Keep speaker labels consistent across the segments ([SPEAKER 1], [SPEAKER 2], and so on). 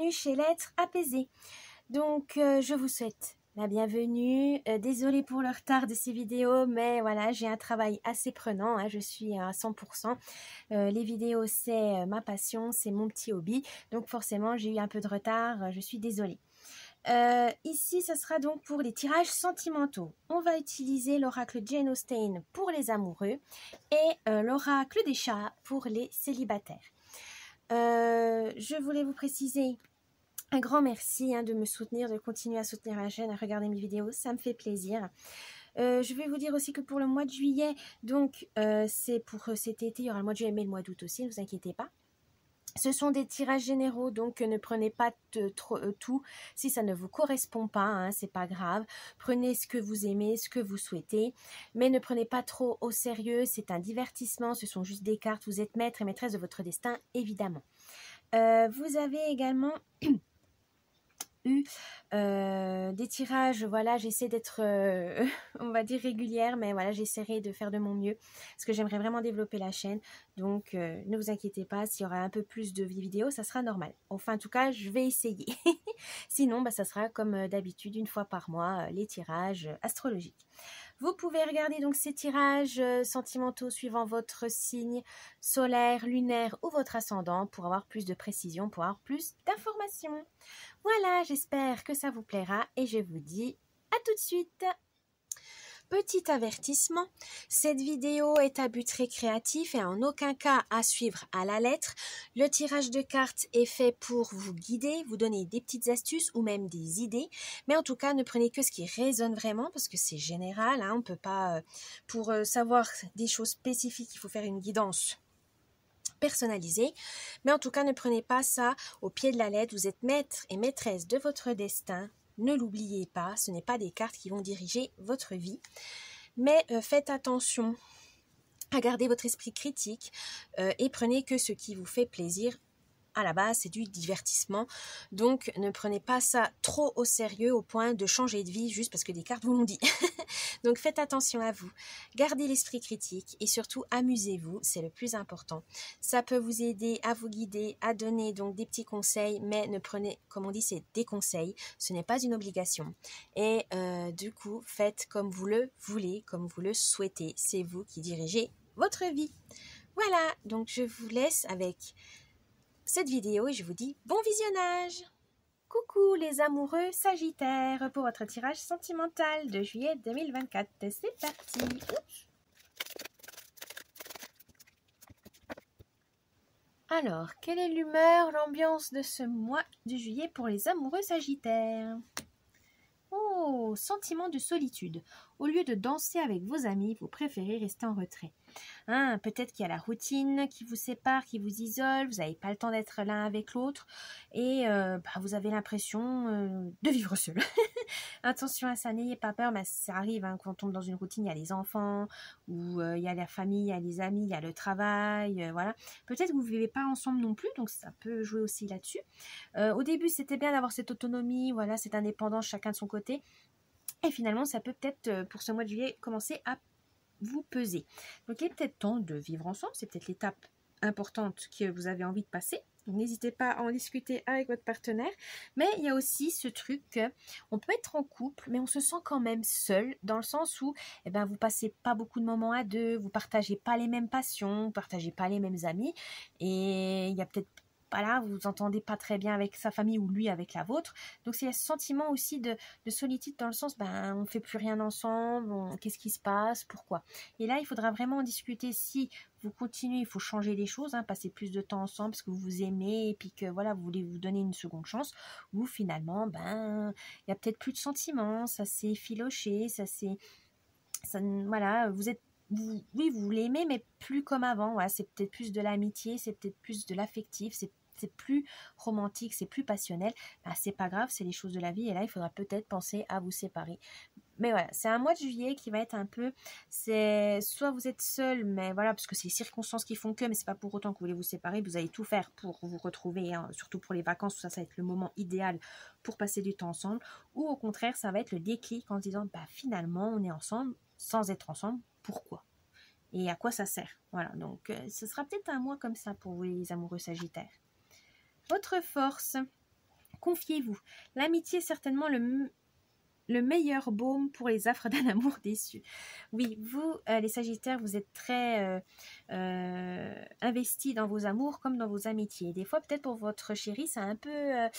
[SPEAKER 1] bienvenue chez l'être apaisé. Donc je vous souhaite la bienvenue. Désolée pour le retard de ces vidéos, mais voilà, j'ai un travail assez prenant, hein, je suis à 100%. Les vidéos, c'est ma passion, c'est mon petit hobby, donc forcément j'ai eu un peu de retard, je suis désolée. Ici, ce sera donc pour les tirages sentimentaux. On va utiliser l'oracle Jane Austen pour les amoureux et l'oracle des chats pour les célibataires. Je voulais vous préciser un grand merci de me soutenir, de continuer à soutenir la chaîne, à regarder mes vidéos, ça me fait plaisir. Je vais vous dire aussi que pour le mois de juillet, donc c'est pour cet été, il y aura le mois de juillet mais le mois d'août aussi, ne vous inquiétez pas. Ce sont des tirages généraux, donc ne prenez pas tout si ça ne vous correspond pas, hein, c'est pas grave. Prenez ce que vous aimez, ce que vous souhaitez, mais ne prenez pas trop au sérieux, c'est un divertissement, ce sont juste des cartes, vous êtes maître et maîtresse de votre destin, évidemment. Vous avez également eu des tirages, voilà, j'essaie d'être, on va dire régulière, mais voilà, j'essaierai de faire de mon mieux, parce que j'aimerais vraiment développer la chaîne, donc ne vous inquiétez pas, s'il y aura un peu plus de vidéos, ça sera normal. Enfin, en tout cas, je vais essayer. Sinon, ça sera comme d'habitude, une fois par mois, les tirages astrologiques. Vous pouvez regarder donc ces tirages sentimentaux suivant votre signe solaire, lunaire ou votre ascendant pour avoir plus de précision, pour avoir plus d'informations. Voilà, j'espère que ça vous plaira et je vous dis à tout de suite. Petit avertissement, cette vidéo est à but récréatif et en aucun cas à suivre à la lettre. Le tirage de cartes est fait pour vous guider, vous donner des petites astuces ou même des idées. Mais en tout cas, ne prenez que ce qui résonne vraiment parce que c'est général. On ne peut pas, pour savoir des choses spécifiques, il faut faire une guidance personnalisée. Mais en tout cas, ne prenez pas ça au pied de la lettre. Vous êtes maître et maîtresse de votre destin. Ne l'oubliez pas, ce n'est pas des cartes qui vont diriger votre vie. Mais faites attention à garder votre esprit critique et prenez que ce qui vous fait plaisir. À la base, c'est du divertissement. Donc, ne prenez pas ça trop au sérieux au point de changer de vie juste parce que des cartes vous l'ont dit. Donc, faites attention à vous. Gardez l'esprit critique et surtout, amusez-vous. C'est le plus important. Ça peut vous aider à vous guider, à donner donc des petits conseils, mais ne prenez, comme on dit, c'est des conseils. Ce n'est pas une obligation. Et du coup, faites comme vous le voulez, comme vous le souhaitez. C'est vous qui dirigez votre vie. Voilà, donc je vous laisse avec cette vidéo et je vous dis bon visionnage. Coucou les amoureux sagittaires pour votre tirage sentimental de juillet 2024. C'est parti. Alors, quelle est l'humeur, l'ambiance de ce mois de juillet pour les amoureux sagittaires? Oh, sentiment de solitude. Au lieu de danser avec vos amis, vous préférez rester en retrait. Peut-être qu'il y a la routine qui vous sépare, qui vous isole, vous n'avez pas le temps d'être l'un avec l'autre et vous avez l'impression de vivre seul. Attention à ça, n'ayez pas peur, mais ça arrive quand on tombe dans une routine, il y a les enfants, ou il y a la famille, il y a les amis, il y a le travail, voilà. Peut-être que vous ne vivez pas ensemble non plus, donc ça peut jouer aussi là-dessus. Au début, c'était bien d'avoir cette autonomie, voilà, cette indépendance, chacun de son côté. Et finalement, ça peut peut-être, pour ce mois de juillet, commencer à vous peser. Donc, il est peut-être temps de vivre ensemble. C'est peut-être l'étape importante que vous avez envie de passer. Donc, n'hésitez pas à en discuter avec votre partenaire. Mais il y a aussi ce truc qu'on peut être en couple, mais on se sent quand même seul, dans le sens où vous passez pas beaucoup de moments à deux, vous partagez pas les mêmes passions, vous partagez pas les mêmes amis. Et il y a peut-être voilà, vous vous entendez pas très bien avec sa famille ou lui avec la vôtre. Donc c'est un sentiment aussi de solitude dans le sens, on fait plus rien ensemble, qu'est-ce qui se passe, pourquoi? Et là, il faudra vraiment en discuter. Si vous continuez, il faut changer les choses, passer plus de temps ensemble parce que vous vous aimez et puis que voilà, vous voulez vous donner une seconde chance. Ou finalement, il y a peut-être plus de sentiments, ça s'est filoché, voilà, oui, vous l'aimez, mais plus comme avant. Voilà, c'est peut-être plus de l'amitié, c'est peut-être plus de l'affectif, c'est plus romantique, c'est plus passionnel. C'est pas grave, c'est les choses de la vie. Et là, il faudra peut-être penser à vous séparer. Mais voilà, c'est un mois de juillet qui va être un peu... C'est soit vous êtes seul, mais voilà, parce que c'est les circonstances qui font que, mais c'est pas pour autant que vous voulez vous séparer. Vous allez tout faire pour vous retrouver, surtout pour les vacances, tout ça, ça va être le moment idéal pour passer du temps ensemble. Ou au contraire, ça va être le déclic en disant, finalement, on est ensemble, sans être ensemble. Pourquoi? Et à quoi ça sert? Voilà, donc ce sera peut-être un mois comme ça pour vous les amoureux sagittaires. Votre force, Confiez-vous. L'amitié est certainement le meilleur baume pour les affres d'un amour déçu. Oui, vous, les Sagittaires, vous êtes très investis dans vos amours comme dans vos amitiés. Des fois, peut-être pour votre chéri, c'est un peu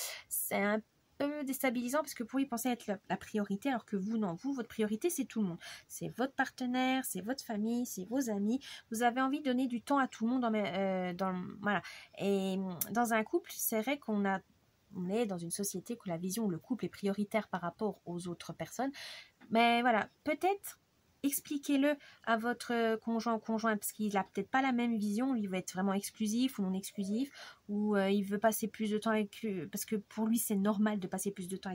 [SPEAKER 1] déstabilisant parce que pour lui penser être la priorité, alors que vous, non. Vous, votre priorité, c'est tout le monde. C'est votre partenaire, c'est votre famille, c'est vos amis. Vous avez envie de donner du temps à tout le monde. Voilà. Et dans un couple, c'est vrai qu'on est dans une société où la vision où le couple est prioritaire par rapport aux autres personnes. Mais voilà, peut-être expliquez-le à votre conjoint ou conjointe parce qu'il n'a peut-être pas la même vision. Lui, il veut être vraiment exclusif ou non exclusif, ou il veut passer plus de temps avec parce que pour lui, c'est normal de passer plus de temps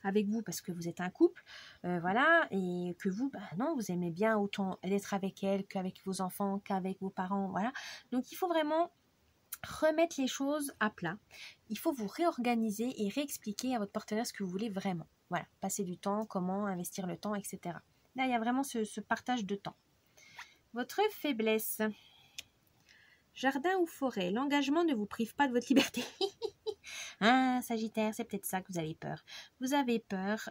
[SPEAKER 1] avec vous parce que vous êtes un couple. Voilà, et que vous, non, vous aimez bien autant d'être avec elle qu'avec vos enfants, qu'avec vos parents. Voilà. Donc, il faut vraiment remettre les choses à plat. Il faut vous réorganiser et réexpliquer à votre partenaire ce que vous voulez vraiment. Voilà, passer du temps, comment investir le temps, etc. Là, il y a vraiment ce partage de temps. Votre faiblesse. Jardin ou forêt, l'engagement ne vous prive pas de votre liberté. Ah, Sagittaire, c'est peut-être ça que vous avez peur. Vous avez peur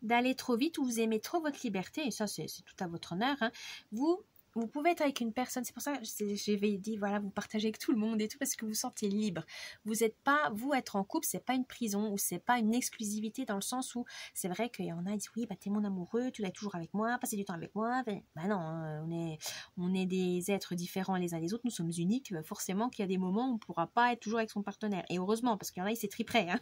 [SPEAKER 1] d'aller trop vite ou vous aimez trop votre liberté, et ça, c'est tout à votre honneur. Hein. Vous pouvez être avec une personne, c'est pour ça que j'avais dit, voilà, vous partagez avec tout le monde et tout, parce que vous vous sentez libre. Vous n'êtes pas, vous, être en couple, c'est pas une prison, ou c'est pas une exclusivité dans le sens où, c'est vrai qu'il y en a qui disent, oui, t'es mon amoureux, tu dois être toujours avec moi, passer du temps avec moi. Non, on est des êtres différents les uns des autres, nous sommes uniques, forcément qu'il y a des moments où on ne pourra pas être toujours avec son partenaire. Et heureusement, parce qu'il y en a, ils s'étriperaient. Hein.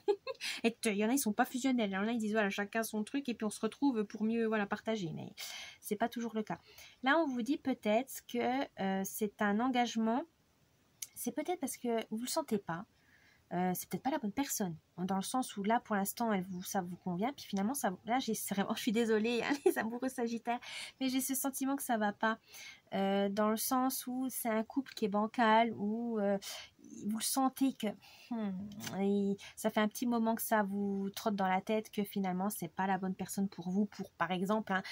[SPEAKER 1] Et il y en a, ils sont pas fusionnels. Il y en a, ils disent, voilà, chacun son truc, et puis on se retrouve pour mieux, voilà, partager. Mais c'est pas toujours le cas. Là, on vous dit peut-être que c'est un engagement, c'est peut-être parce que vous ne le sentez pas, c'est peut-être pas la bonne personne, dans le sens où là, pour l'instant, ça vous convient, puis finalement, là, je suis désolée, hein, les amoureux Sagittaires, mais j'ai ce sentiment que ça va pas, dans le sens où c'est un couple qui est bancal, où vous le sentez que ça fait un petit moment que ça vous trotte dans la tête que finalement c'est pas la bonne personne pour vous, pour par exemple hein,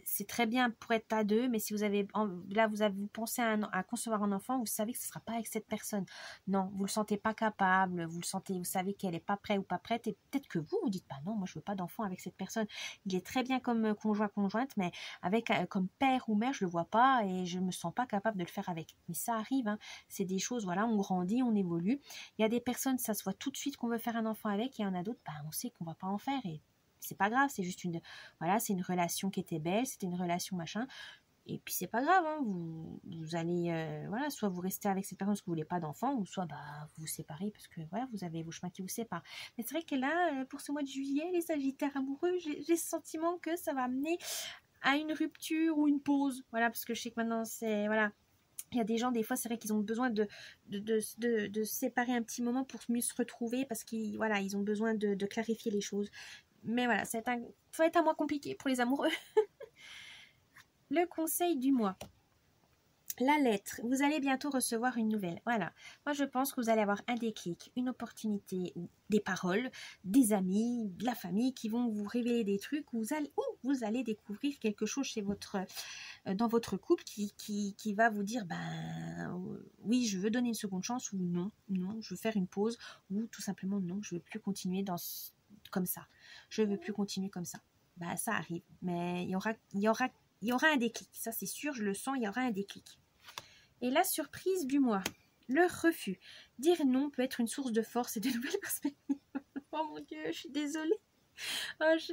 [SPEAKER 1] c'est très bien pour être à deux, mais si vous avez vous pensez à concevoir un enfant, vous savez que ce sera pas avec cette personne. Non, vous le sentez pas capable, vous savez qu'elle est pas prête ou pas prête, et peut-être que vous dites non, moi je veux pas d'enfant avec cette personne. Il est très bien comme conjointe, mais avec comme père ou mère, je le vois pas et je me sens pas capable de le faire avec. Mais ça arrive, hein. C'est des choses, voilà, on grandit, on évolue. Il y a des personnes, ça se voit tout de suite qu'on veut faire un enfant avec, et il y en a d'autres, on sait qu'on va pas en faire, et c'est pas grave, c'est juste c'est une relation qui était belle, c'était une relation machin, et puis c'est pas grave, hein, vous allez, soit vous restez avec cette personne parce que vous voulez pas d'enfant, ou soit vous vous séparez parce que voilà, vous avez vos chemins qui vous séparent. Mais c'est vrai que là, pour ce mois de juillet, les Sagittaires amoureux, j'ai ce sentiment que ça va amener à une rupture ou une pause, voilà, parce que je sais que maintenant c'est, voilà, il y a des gens, des fois, c'est vrai qu'ils ont besoin de se séparer un petit moment pour mieux se retrouver, parce qu'ils ont besoin de clarifier les choses. Mais voilà, ça va être un mois compliqué pour les amoureux. Le conseil du mois. La lettre. Vous allez bientôt recevoir une nouvelle. Voilà. Moi, je pense que vous allez avoir un déclic, une opportunité, des paroles, des amis, de la famille qui vont vous révéler des trucs où vous allez découvrir quelque chose dans votre couple qui va vous dire oui, je veux donner une seconde chance, ou non, je veux faire une pause, ou tout simplement non, je veux plus continuer comme ça. Je veux plus continuer comme ça. Ça arrive. Mais il y aura un déclic. Ça, c'est sûr, je le sens, il y aura un déclic. Et la surprise du mois, le refus. Dire non peut être une source de force et de nouvelles perspectives. Oh mon Dieu, je suis désolée.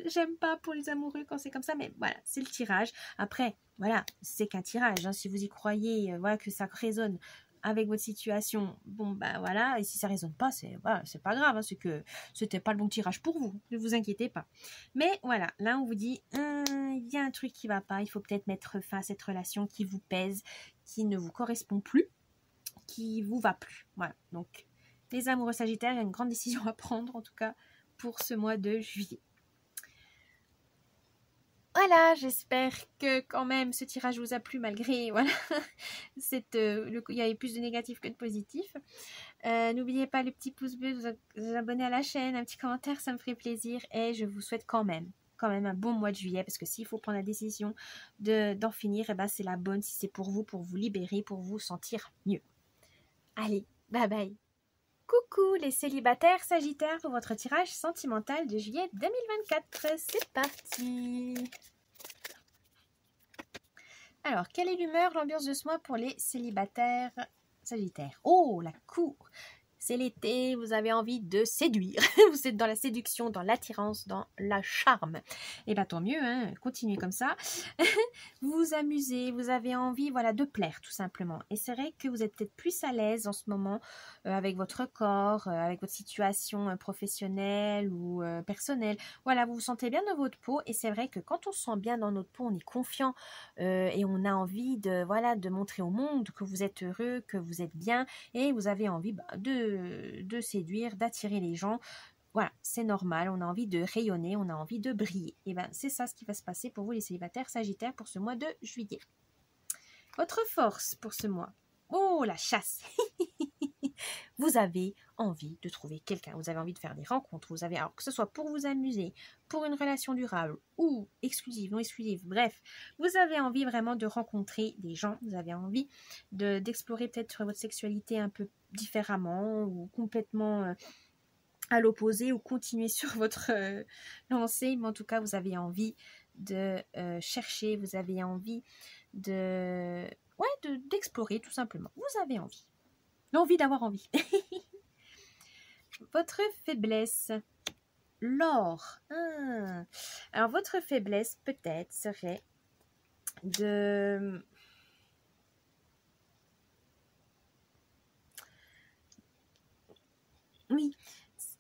[SPEAKER 1] J'aime pas pour les amoureux quand c'est comme ça, mais voilà, c'est le tirage. Après, voilà, c'est qu'un tirage. Hein, si vous y croyez, que ça résonne avec votre situation, voilà. Et si ça résonne pas, c'est pas grave. Hein, c'est que c'était pas le bon tirage pour vous. Ne vous inquiétez pas. Mais voilà, là on vous dit, il y a un truc qui va pas. Il faut peut-être mettre fin à cette relation qui vous pèse, qui ne vous correspond plus, qui vous va plus. Voilà. Donc, les amoureux Sagittaires, il y a une grande décision à prendre, en tout cas pour ce mois de juillet. Voilà, j'espère que quand même ce tirage vous a plu malgré, voilà, il y avait plus de négatifs que de positifs. N'oubliez pas le petit pouce bleu, vous abonner à la chaîne, un petit commentaire, ça me ferait plaisir, et je vous souhaite quand même un bon mois de juillet, parce que s'il faut prendre la décision d'en finir, c'est la bonne, si c'est pour vous libérer, pour vous sentir mieux. Allez, Bye bye. Coucou les célibataires Sagittaires pour votre tirage sentimental de juillet 2024. C'est parti. Alors, quelle est l'humeur, l'ambiance de ce mois pour les célibataires Sagittaires? Oh, la cour! C'est l'été, vous avez envie de séduire. Vous êtes dans la séduction, dans l'attirance, dans la charme. Et bien tant mieux, hein, continuez comme ça. Vous vous amusez, vous avez envie voilà, de plaire tout simplement. Et c'est vrai que vous êtes peut-être plus à l'aise en ce moment avec votre corps, avec votre situation professionnelle ou personnelle. Voilà, vous vous sentez bien dans votre peau. Et c'est vrai que quand on se sent bien dans notre peau, on est confiant et on a envie de, voilà, de montrer au monde que vous êtes heureux, que vous êtes bien et vous avez envie de séduire, d'attirer les gens. Voilà, c'est normal, on a envie de rayonner, on a envie de briller. Et bien, c'est ça ce qui va se passer pour vous les célibataires Sagittaires pour ce mois de juillet. Votre force pour ce mois. Oh, la chasse. Vous avez envie de trouver quelqu'un, vous avez envie de faire des rencontres, vous avez, alors que ce soit pour vous amuser, pour une relation durable ou exclusive, non exclusive, bref, vous avez envie vraiment de rencontrer des gens, vous avez envie d'explorer peut-être votre sexualité un peu différemment ou complètement à l'opposé ou continuer sur votre lancée, mais en tout cas vous avez envie de chercher, vous avez envie d'explorer tout simplement, vous avez envie. L'envie d'avoir envie. Votre faiblesse. L'or. Alors, votre faiblesse, peut-être, serait de... Oui,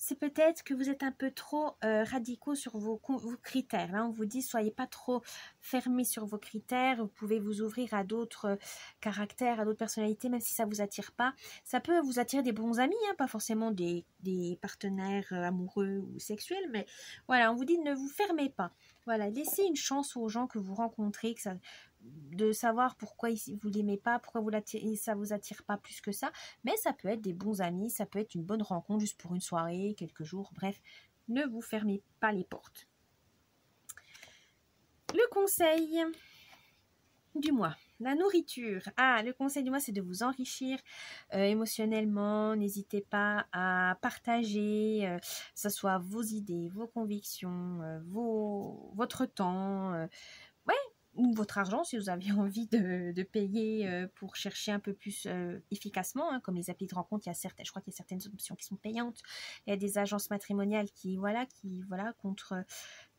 [SPEAKER 1] c'est peut-être que vous êtes un peu trop radicaux sur vos critères. Là, on vous dit, soyez pas trop fermés sur vos critères. Vous pouvez vous ouvrir à d'autres caractères, à d'autres personnalités, même si ça vous attire pas. Ça peut vous attirer des bons amis, hein, pas forcément des partenaires amoureux ou sexuels, mais voilà, on vous dit, ne vous fermez pas. Voilà, laissez une chance aux gens que vous rencontrez, de savoir pourquoi vous l'aimez pas, pourquoi ça vous attire pas plus que ça, mais ça peut être des bons amis, ça peut être une bonne rencontre juste pour une soirée, quelques jours, bref, ne vous fermez pas les portes. Le conseil du mois, la nourriture. Le conseil du mois, c'est de vous enrichir émotionnellement. N'hésitez pas à partager, que ce soit vos idées, vos convictions, votre temps, ou votre argent si vous avez envie de payer pour chercher un peu plus efficacement, hein, comme les applis de rencontre, je crois qu'il y a certaines options qui sont payantes. Il y a des agences matrimoniales qui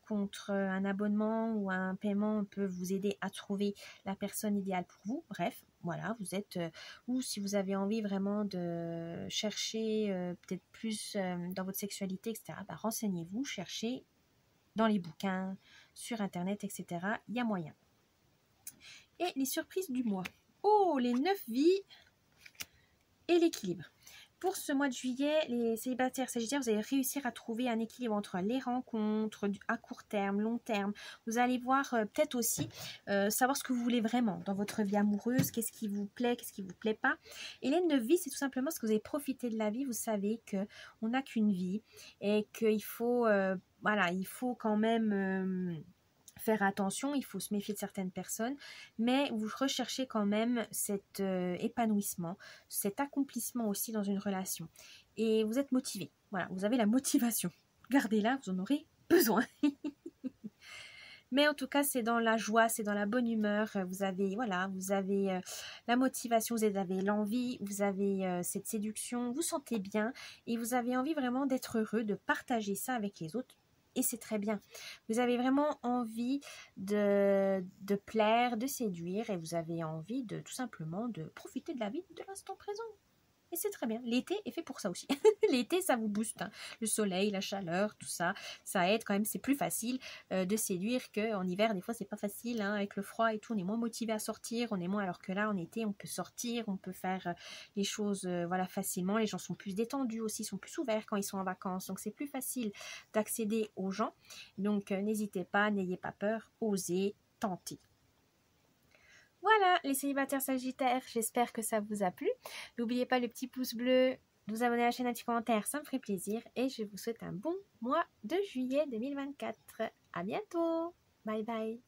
[SPEAKER 1] contre un abonnement ou un paiement peuvent vous aider à trouver la personne idéale pour vous. Bref, voilà, vous êtes ou si vous avez envie vraiment de chercher peut-être plus dans votre sexualité, etc., renseignez-vous, cherchez dans les bouquins, sur internet, etc. Il y a moyen. Et les surprises du mois. Oh, les 9 vies et l'équilibre. Pour ce mois de juillet, les célibataires Sagittaires, vous allez réussir à trouver un équilibre entre les rencontres à court terme, long terme. Vous allez voir peut-être aussi savoir ce que vous voulez vraiment dans votre vie amoureuse, qu'est-ce qui vous plaît, qu'est-ce qui ne vous plaît pas. Et les 9 vies, c'est tout simplement ce que vous avez profité de la vie. Vous savez qu'on n'a qu'une vie et qu'il faut, il faut quand même... faire attention, il faut se méfier de certaines personnes, mais vous recherchez quand même cet épanouissement, cet accomplissement aussi dans une relation. Et vous êtes motivé. Voilà, vous avez la motivation. Gardez-la, vous en aurez besoin. Mais en tout cas, c'est dans la joie, c'est dans la bonne humeur. Vous avez la motivation, vous avez l'envie, vous avez cette séduction, vous sentez bien et vous avez envie vraiment d'être heureux, de partager ça avec les autres. Et c'est très bien. Vous avez vraiment envie de plaire, de séduire et vous avez envie de tout simplement de profiter de la vie de l'instant présent. Et c'est très bien. L'été est fait pour ça aussi. L'été, ça vous booste. Hein. Le soleil, la chaleur, tout ça, ça aide quand même. C'est plus facile de séduire qu'en hiver. Des fois, c'est pas facile. Hein, avec le froid et tout, on est moins motivé à sortir. On est moins, alors que là, en été, on peut sortir, on peut faire les choses facilement. Les gens sont plus détendus aussi, sont plus ouverts quand ils sont en vacances. Donc, c'est plus facile d'accéder aux gens. Donc, n'hésitez pas, n'ayez pas peur, osez, tentez. Voilà les célibataires Sagittaires, j'espère que ça vous a plu. N'oubliez pas le petit pouce bleu, de vous abonner à la chaîne, un petit commentaire, ça me ferait plaisir. Et je vous souhaite un bon mois de juillet 2024. À bientôt. Bye bye.